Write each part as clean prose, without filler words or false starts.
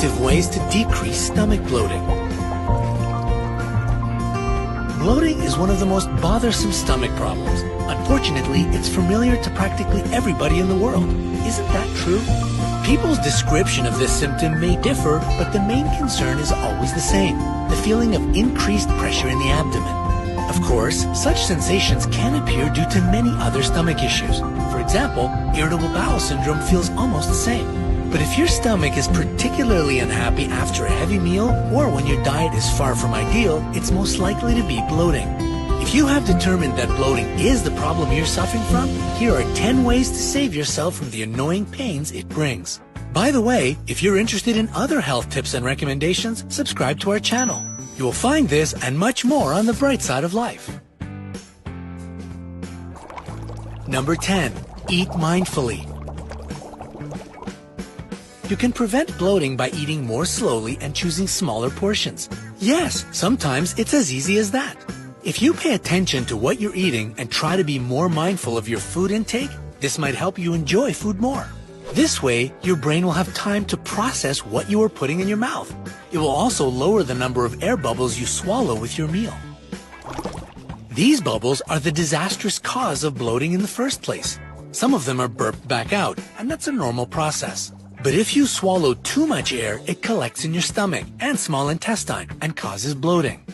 effective ways to decrease stomach bloating. Bloating is one of the most bothersome stomach problems. Unfortunately, it's familiar to practically everybody in the world. Isn't that true? People's description of this symptom may differ, but the main concern is always the same: the feeling of increased pressure in the abdomen. Of course, such sensations can appear due to many other stomach issues. For example, irritable bowel syndrome feels almost the same. But if your stomach is particularly unhappy after a heavy meal or when your diet is far from ideal, it's most likely to be bloating. If you have determined that bloating is the problem you're suffering from, here are 10 ways to save yourself from the annoying pains it brings. By the way, if you're interested in other health tips and recommendations, subscribe to our channel. You will find this and much more on the bright side of life. Number 10. Eat mindfully. You can prevent bloating by eating more slowly and choosing smaller portions. Yes, sometimes it's as easy as that. If you pay attention to what you're eating and try to be more mindful of your food intake, this might help you enjoy food more. This way, your brain will have time to process what you are putting in your mouth. It will also lower the number of air bubbles you swallow with your meal. These bubbles are the disastrous cause of bloating in the first place. Some of them are burped back out, and that's a normal process. But if you swallow too much air, it collects in your stomach and small intestine and causes bloating.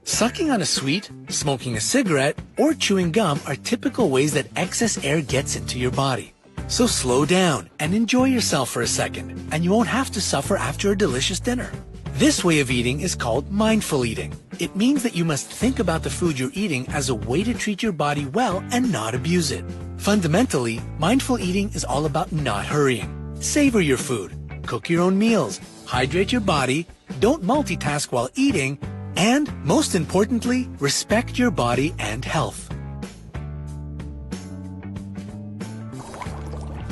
Sucking on a sweet, smoking a cigarette, or chewing gum are typical ways that excess air gets into your body. So slow down and enjoy yourself for a second, and you won't have to suffer after a delicious dinner. This way of eating is called mindful eating. It means that you must think about the food you're eating as a way to treat your body well and not abuse it. Fundamentally, mindful eating is all about not hurrying. Savor your food, cook your own meals, hydrate your body, don't multitask while eating, and, most importantly, respect your body and health.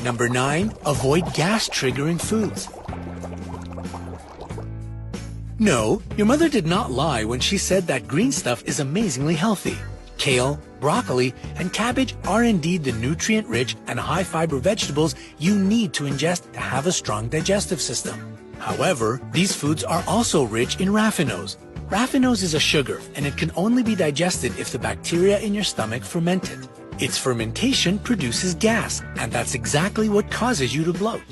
Number 9. Avoid gas-triggering foods. No, your mother did not lie when she said that green stuff is amazingly healthy. Kale, broccoli, and cabbage are indeed the nutrient-rich and high-fiber vegetables you need to ingest to have a strong digestive system. However, these foods are also rich in raffinose. Raffinose is a sugar, and it can only be digested if the bacteria in your stomach ferment it. Its fermentation produces gas, and that's exactly what causes you to bloat.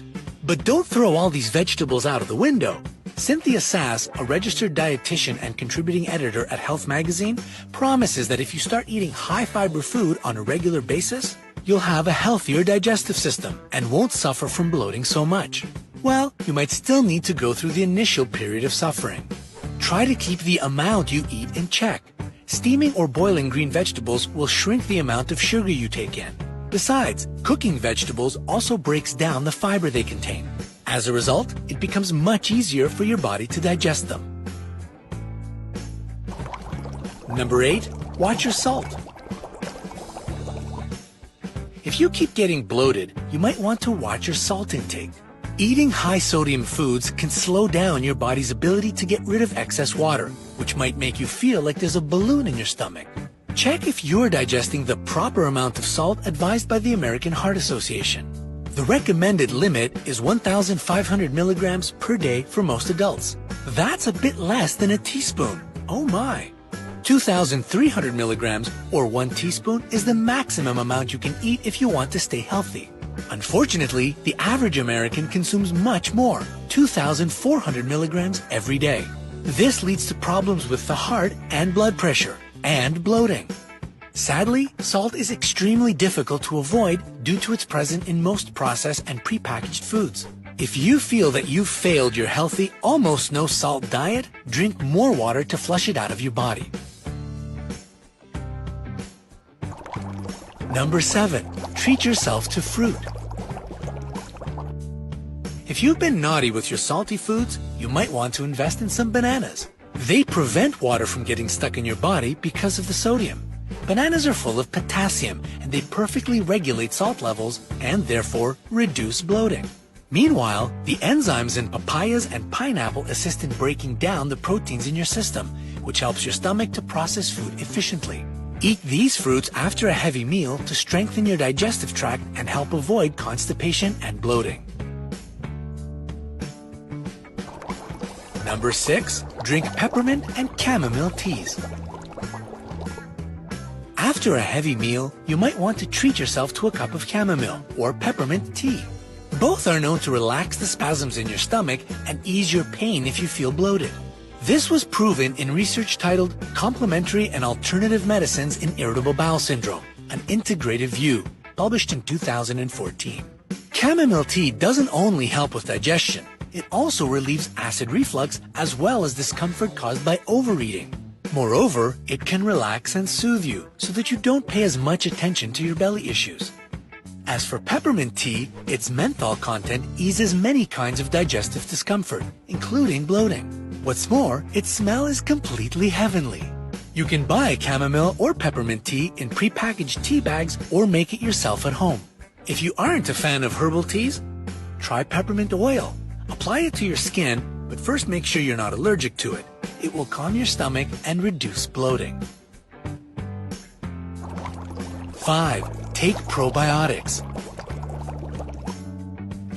But don't throw all these vegetables out of the window. Cynthia Sass, a registered dietitian and contributing editor at Health Magazine, promises that if you start eating high-fiber food on a regular basis, you'll have a healthier digestive system and won't suffer from bloating so much. Well, you might still need to go through the initial period of suffering. Try to keep the amount you eat in check. Steaming or boiling green vegetables will shrink the amount of sugar you take in. Besides, cooking vegetables also breaks down the fiber they contain. As a result, it becomes much easier for your body to digest them. Number 8. Watch your salt. If you keep getting bloated, you might want to watch your salt intake. Eating high-sodium foods can slow down your body's ability to get rid of excess water, which might make you feel like there's a balloon in your stomach. Check if you're digesting the proper amount of salt advised by the American Heart Association. The recommended limit is 1,500 milligrams per day for most adults. That's a bit less than a teaspoon. Oh my! 2,300 milligrams, or 1 teaspoon, is the maximum amount you can eat if you want to stay healthy. Unfortunately, the average American consumes much more, 2,400 milligrams every day. This leads to problems with the heart and blood pressure, and bloating. Sadly, salt is extremely difficult to avoid due to its presence in most processed and prepackaged foods. If you feel that you've failed your healthy, almost no salt diet, drink more water to flush it out of your body. Number 7. Treat yourself to fruit. If you've been naughty with your salty foods, you might want to invest in some bananas. They prevent water from getting stuck in your body because of the sodium. Bananas are full of potassium, and they perfectly regulate salt levels and therefore reduce bloating. Meanwhile, the enzymes in papayas and pineapple assist in breaking down the proteins in your system, which helps your stomach to process food efficiently. Eat these fruits after a heavy meal to strengthen your digestive tract and help avoid constipation and bloating. Number 6, drink peppermint and chamomile teas. After a heavy meal, you might want to treat yourself to a cup of chamomile or peppermint tea. Both are known to relax the spasms in your stomach and ease your pain if you feel bloated. This was proven in research titled Complementary and Alternative Medicines in Irritable Bowel Syndrome, an integrative view, published in 2014. Chamomile tea doesn't only help with digestion, it also relieves acid reflux as well as discomfort caused by overeating. Moreover, it can relax and soothe you so that you don't pay as much attention to your belly issues. As for peppermint tea, its menthol content eases many kinds of digestive discomfort, including bloating. What's more, its smell is completely heavenly. You can buy chamomile or peppermint tea in prepackaged tea bags or make it yourself at home. If you aren't a fan of herbal teas, try peppermint oil. Apply it to your skin, but first make sure you're not allergic to it. It will calm your stomach and reduce bloating. 5. Take probiotics.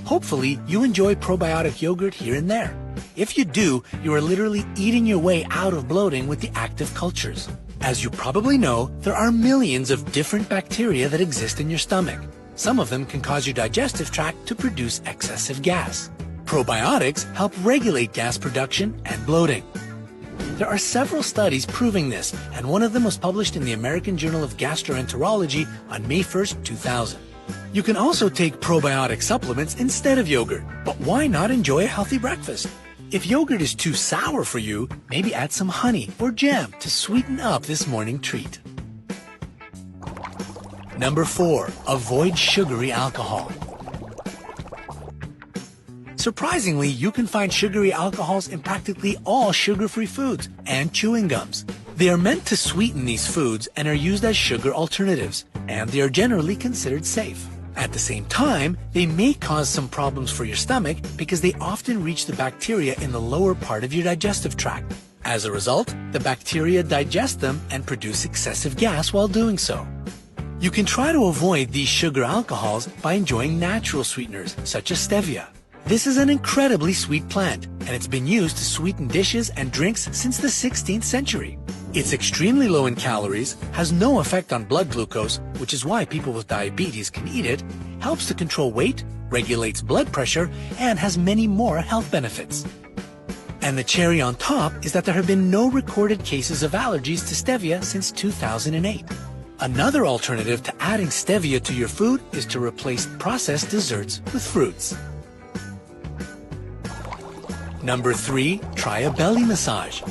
Hopefully, you enjoy probiotic yogurt here and there. If you do, you are literally eating your way out of bloating with the active cultures. As you probably know, there are millions of different bacteria that exist in your stomach. Some of them can cause your digestive tract to produce excessive gas. Probiotics help regulate gas production and bloating. There are several studies proving this, and one of them was published in the American Journal of Gastroenterology on May 1st, 2000. You can also take probiotic supplements instead of yogurt, but why not enjoy a healthy breakfast? If yogurt is too sour for you, maybe add some honey or jam to sweeten up this morning treat. Number 4, avoid sugary alcohol. Surprisingly, you can find sugary alcohols in practically all sugar-free foods and chewing gums. They are meant to sweeten these foods and are used as sugar alternatives, and they are generally considered safe. At the same time, they may cause some problems for your stomach because they often reach the bacteria in the lower part of your digestive tract. As a result, the bacteria digest them and produce excessive gas while doing so. You can try to avoid these sugar alcohols by enjoying natural sweeteners such as stevia. This is an incredibly sweet plant, and it's been used to sweeten dishes and drinks since the 16th century. It's extremely low in calories, has no effect on blood glucose, which is why people with diabetes can eat it, helps to control weight, regulates blood pressure, and has many more health benefits. And the cherry on top is that there have been no recorded cases of allergies to stevia since 2008. Another alternative to adding stevia to your food is to replace processed desserts with fruits. Number 3, try a belly massage.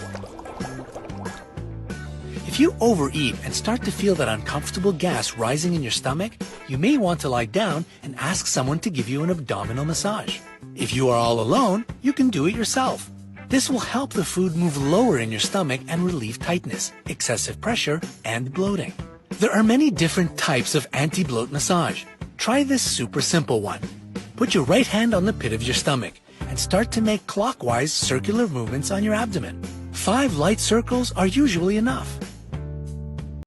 If you overeat and start to feel that uncomfortable gas rising in your stomach, you may want to lie down and ask someone to give you an abdominal massage. If you are all alone, you can do it yourself. This will help the food move lower in your stomach and relieve tightness, excessive pressure, and bloating. There are many different types of anti-bloat massage. Try this super simple one. Put your right hand on the pit of your stomach and start to make clockwise circular movements on your abdomen. 5 light circles are usually enough.